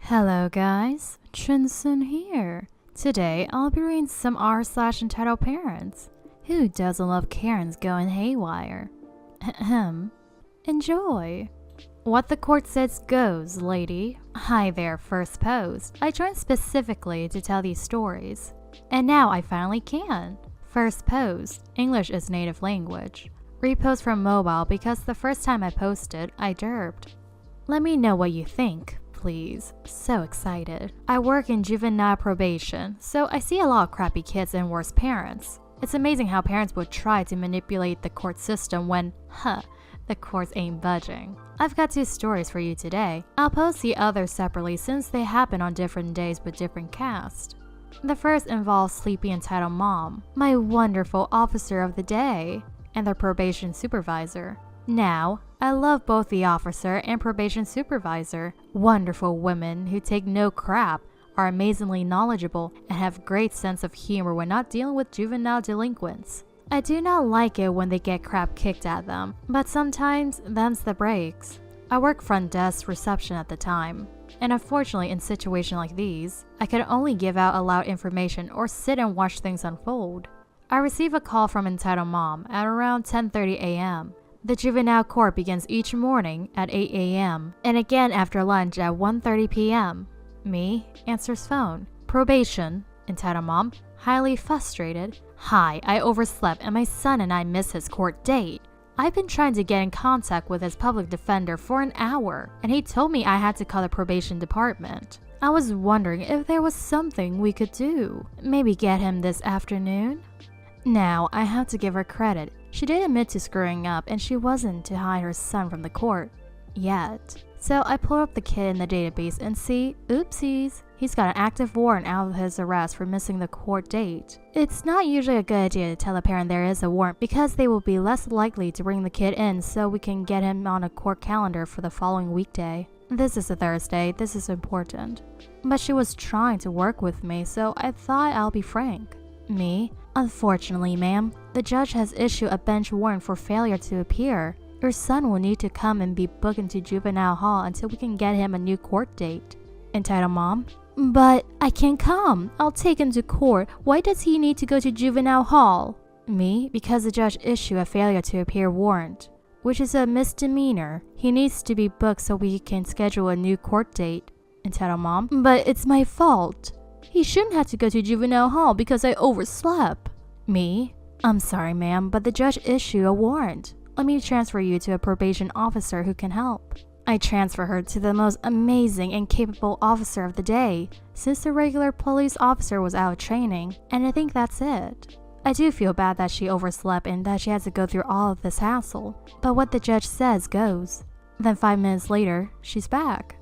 Hello guys, Chinsun here. Today I'll be reading some r/EntitledParents. Who doesn't love Karens going haywire? Ahem. Enjoy. What the court says goes, lady. Hi there, first post. I joined specifically to tell these stories. And now I finally can. First post, English is native language. Repost from mobile because the first time I posted, I derped. Let me know what you think, please. So excited. I work in juvenile probation, so I see a lot of crappy kids and worse parents. It's amazing how parents would try to manipulate the court system when, the courts ain't budging. I've got 2 stories for you today. I'll post the others separately since they happen on different days with different cast. The first involves sleepy entitled mom, my wonderful officer of the day, and their probation supervisor. Now, I love both the officer and probation supervisor, wonderful women who take no crap, are amazingly knowledgeable, and have great sense of humor when not dealing with juvenile delinquents. I do not like it when they get crap kicked at them, but sometimes them's the breaks. I work front desk reception at the time, and unfortunately in situations like these, I could only give out aloud information or sit and watch things unfold. I receive a call from entitled mom at around 10:30 a.m. The juvenile court begins each morning at 8 a.m. and again after lunch at 1:30 p.m. Me answers phone. Probation, entitled mom, highly frustrated. Hi, I overslept and my son and I missed his court date. I've been trying to get in contact with his public defender for an hour, and he told me I had to call the probation department. I was wondering if there was something we could do. Maybe get him this afternoon? Now, I have to give her credit. She did admit to screwing up and she wasn't to hide her son from the court. Yet. So I pulled up the kid in the database and see, oopsies, he's got an active warrant out of his arrest for missing the court date. It's not usually a good idea to tell a parent there is a warrant because they will be less likely to bring the kid in so we can get him on a court calendar for the following weekday. This is a Thursday, this is important. But she was trying to work with me, so I thought I'll be frank. Me? Unfortunately, ma'am, the judge has issued a bench warrant for failure to appear. Your son will need to come and be booked into juvenile hall until we can get him a new court date. Entitled mom? But I can't come. I'll take him to court. Why does he need to go to juvenile hall? Me? Because the judge issued a failure to appear warrant, which is a misdemeanor. He needs to be booked so we can schedule a new court date. Entitled mom? But it's my fault. He shouldn't have to go to juvenile hall because I overslept. Me? I'm sorry, ma'am, but the judge issued a warrant. Let me transfer you to a probation officer who can help. I transfer her to the most amazing and capable officer of the day, since the regular police officer was out of training, and I think that's it. I do feel bad that she overslept and that she has to go through all of this hassle, but what the judge says goes. Then 5 minutes later, she's back.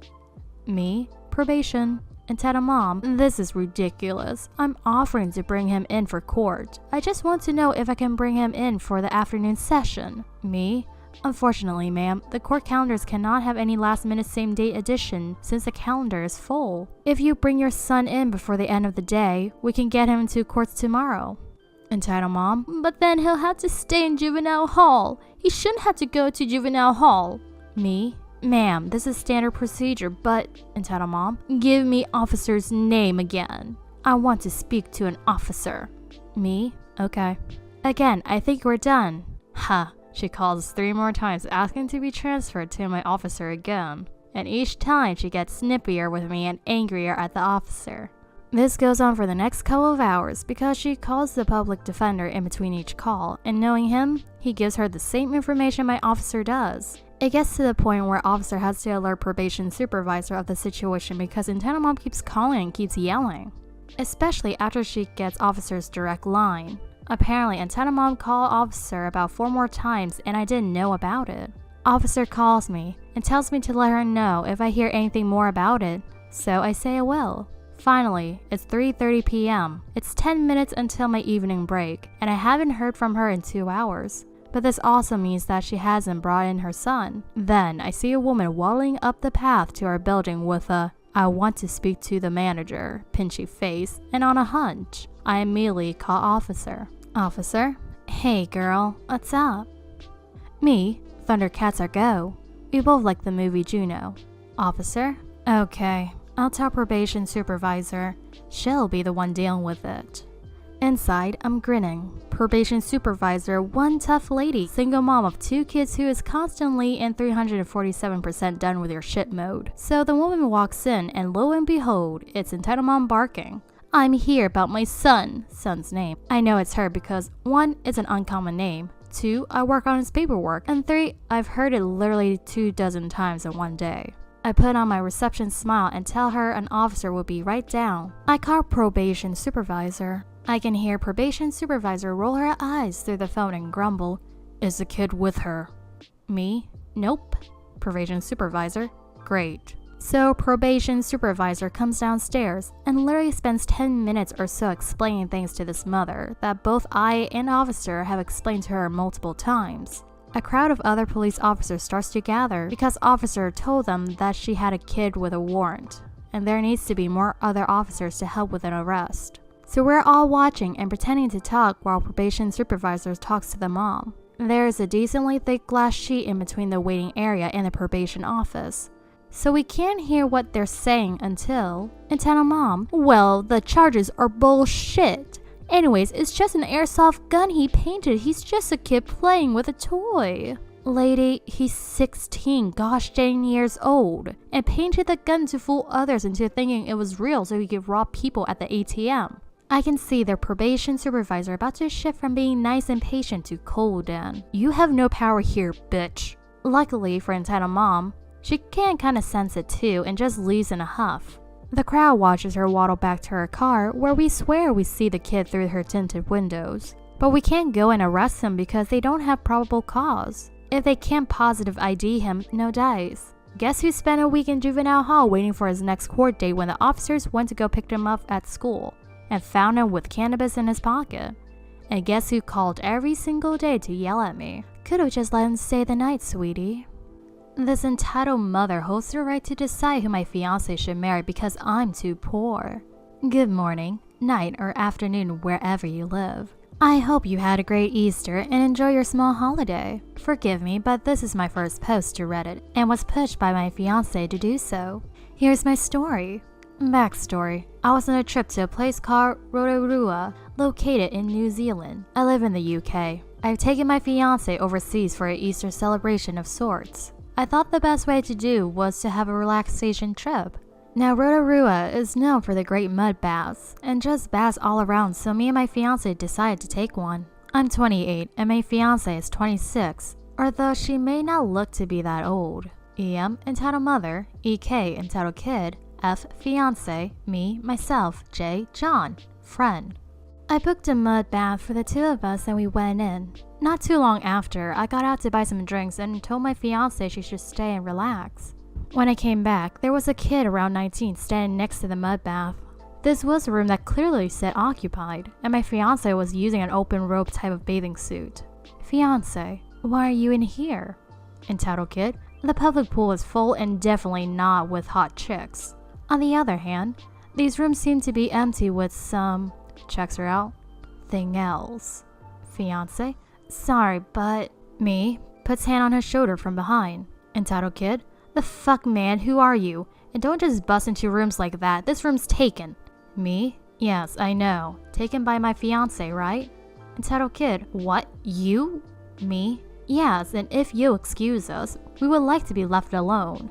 Me? Probation. Entitled mom, this is ridiculous. I'm offering to bring him in for court. I just want to know if I can bring him in for the afternoon session. Me? Unfortunately, ma'am, the court calendars cannot have any last-minute same-date addition since the calendar is full. If you bring your son in before the end of the day, we can get him into courts tomorrow. Entitled mom, but then he'll have to stay in juvenile hall. He shouldn't have to go to juvenile hall. Me? Ma'am, this is standard procedure, but, entitled mom, give me officer's name again. I want to speak to an officer. Me? Okay. Again, I think we're done. She calls 3 more times asking to be transferred to my officer again. And each time she gets snippier with me and angrier at the officer. This goes on for the next couple of hours because she calls the public defender in between each call, and knowing him, he gives her the same information my officer does. It gets to the point where officer has to alert probation supervisor of the situation because entitled mom keeps calling and keeps yelling. Especially after she gets officer's direct line. Apparently, entitled mom called officer about 4 more times and I didn't know about it. Officer calls me and tells me to let her know if I hear anything more about it, so I say I will. Finally, it's 3:30 p.m. It's 10 minutes until my evening break, and I haven't heard from her in 2 hours. But this also means that she hasn't brought in her son. Then I see a woman waddling up the path to our building with a "I want to speak to the manager" pinchy face, and on a hunch, I immediately call officer. Officer? Hey girl, what's up? Me? Thundercats are go. We both like the movie Juno. Officer? Okay, I'll tell probation supervisor. She'll be the one dealing with it. Inside, I'm grinning. Probation supervisor, one tough lady, single mom of 2 kids who is constantly in 347% done with your shit mode. So the woman walks in and lo and behold, it's entitled mom barking. I'm here about my son's name. I know it's her because 1, it's an uncommon name. 2, I work on his paperwork. And 3, I've heard it literally 24 times in one day. I put on my reception smile and tell her an officer will be right down. I call probation supervisor. I can hear probation supervisor roll her eyes through the phone and grumble, "Is the kid with her?" Me? Nope. Probation supervisor? Great. So probation supervisor comes downstairs and literally spends 10 minutes or so explaining things to this mother that both I and officer have explained to her multiple times. A crowd of other police officers starts to gather because officer told them that she had a kid with a warrant, and there needs to be more other officers to help with an arrest. So we're all watching and pretending to talk while probation supervisor talks to the mom. There is a decently thick glass sheet in between the waiting area and the probation office, so we can't hear what they're saying until mom, "Well, the charges are bullshit. Anyways, it's just an airsoft gun he painted. He's just a kid playing with a toy." Lady, he's 16 gosh dang years old and painted the gun to fool others into thinking it was real so he could rob people at the ATM. I can see their probation supervisor about to shift from being nice and patient to cold and, "You have no power here, bitch." Luckily for entitled mom, she can kinda sense it too and just leaves in a huff. The crowd watches her waddle back to her car where we swear we see the kid through her tinted windows. But we can't go and arrest him because they don't have probable cause. If they can't positive ID him, no dice. Guess who spent a week in juvenile hall waiting for his next court date when the officers went to go pick him up at school and found him with cannabis in his pocket? And guess who called every single day to yell at me? Could've just let him stay the night, sweetie. This entitled mother holds the right to decide who my fiancé should marry because I'm too poor. Good morning, night, or afternoon wherever you live. I hope you had a great Easter and enjoy your small holiday. Forgive me, but this is my first post to Reddit and was pushed by my fiancé to do so. Here's my story. Backstory. I was on a trip to a place called Rotorua, located in New Zealand. I live in the UK. I've taken my fiancé overseas for an Easter celebration of sorts. I thought the best way to do was to have a relaxation trip. Now Rotorua is known for the great mud baths, and just baths all around, so me and my fiancé decided to take one. I'm 28 and my fiancé is 26, although she may not look to be that old. EM, entitled mother, EK, entitled kid, F, fiancé, me, myself, J, John, friend. I booked a mud bath for the 2 of us and we went in. Not too long after, I got out to buy some drinks and told my fiancé she should stay and relax. When I came back, there was a kid around 19 standing next to the mud bath. This was a room that clearly said occupied, and my fiancé was using an open robe type of bathing suit. Fiancé, why are you in here? Entitled kid, the public pool is full and definitely not with hot chicks. On the other hand, these rooms seem to be empty with some, checks her out, thing else. Fiancé, sorry, but me, puts hand on her shoulder from behind. Entitled kid, the fuck man, who are you? And don't just bust into rooms like that, this room's taken. Me, yes, I know, taken by my fiancé, right? Entitled kid, what, you? Me, yes, and if you'll excuse us, we would like to be left alone.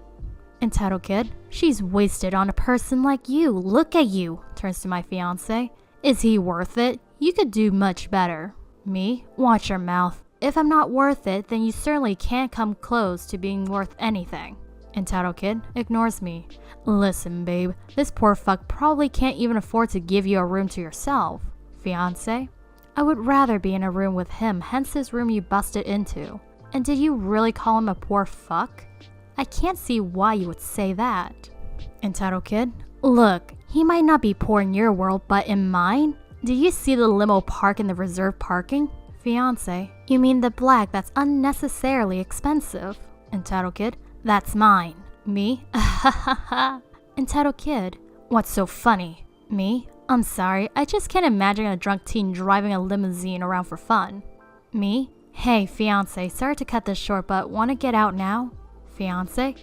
Entitled kid, she's wasted on a person like you, look at you, turns to my fiancé. Is he worth it? You could do much better. Me, watch your mouth. If I'm not worth it, then you certainly can't come close to being worth anything. Entitled kid ignores me. Listen, babe, this poor fuck probably can't even afford to give you a room to yourself. Fiancé, I would rather be in a room with him, hence this room you busted into. And did you really call him a poor fuck? I can't see why you would say that. Entitled kid, look, he might not be poor in your world, but in mine? Do you see the limo park in the reserved parking? Fiancé, you mean the black that's unnecessarily expensive? Entitled kid, that's mine. Me? Entitled kid, what's so funny? Me? I'm sorry, I just can't imagine a drunk teen driving a limousine around for fun. Me? Hey, fiancé, sorry to cut this short, but wanna get out now? Fiancé?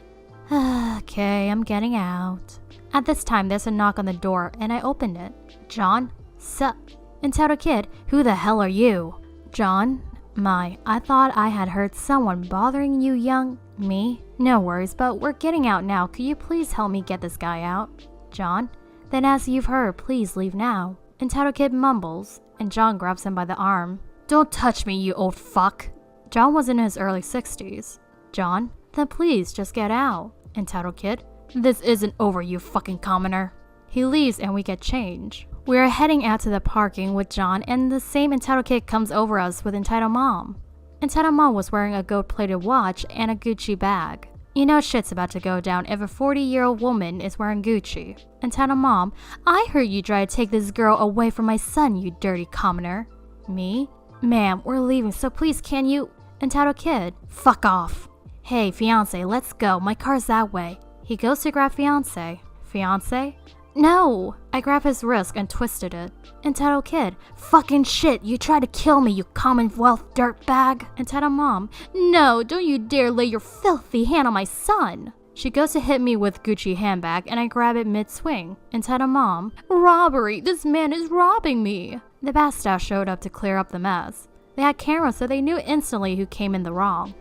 Okay, I'm getting out. At this time, there's a knock on the door, and I opened it. John? Sup? Entitled kid, who the hell are you? John? I thought I had heard someone bothering you, young. Me? No worries, but we're getting out now. Could you please help me get this guy out? John? Then as you've heard, please leave now. Entitled kid mumbles, and John grabs him by the arm. Don't touch me, you old fuck. John was in his early 60s. John? Then please just get out. Entitled kid? This isn't over, you fucking commoner. He leaves and we get change. We are heading out to the parking with John, and the same entitled kid comes over us with entitled mom. Entitled mom was wearing a gold-plated watch and a Gucci bag. You know shit's about to go down if a 40-year-old woman is wearing Gucci. Entitled mom, I heard you try to take this girl away from my son, you dirty commoner. Me? Ma'am, we're leaving, so please can you... Entitled kid, fuck off. Hey, fiance, let's go. My car's that way. He goes to grab fiance. Fiance? No! I grab his wrist and twisted it. Entitled kid, fucking shit, you tried to kill me, you Commonwealth dirtbag. Entitled mom, no, don't you dare lay your filthy hand on my son. She goes to hit me with Gucci handbag and I grab it mid-swing. Entitled mom, robbery, this man is robbing me. The bat staff showed up to clear up the mess. They had cameras so they knew instantly who came in the wrong.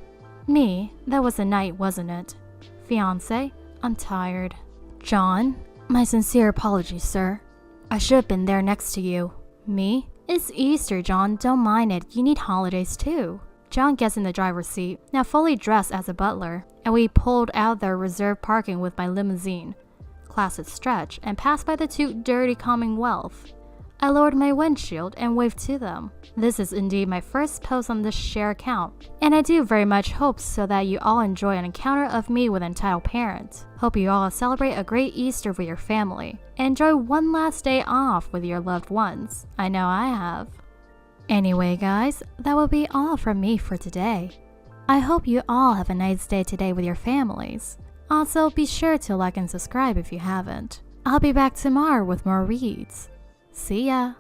Me, that was the night, wasn't it? Fiance, I'm tired. John? My sincere apologies, sir. I should have been there next to you. Me? It's Easter, John. Don't mind it. You need holidays too. John gets in the driver's seat, now fully dressed as a butler, and we pulled out the reserved parking with my limousine. Classic stretch, and passed by the two dirty Commonwealth. I lowered my windshield and waved to them. This is indeed my first post on this share account, and I do very much hope so that you all enjoy an encounter of me with entitled parents. Hope you all celebrate a great Easter with your family, and enjoy one last day off with your loved ones. I know I have. Anyway guys, that will be all from me for today. I hope you all have a nice day today with your families. Also, be sure to like and subscribe if you haven't. I'll be back tomorrow with more reads. See ya!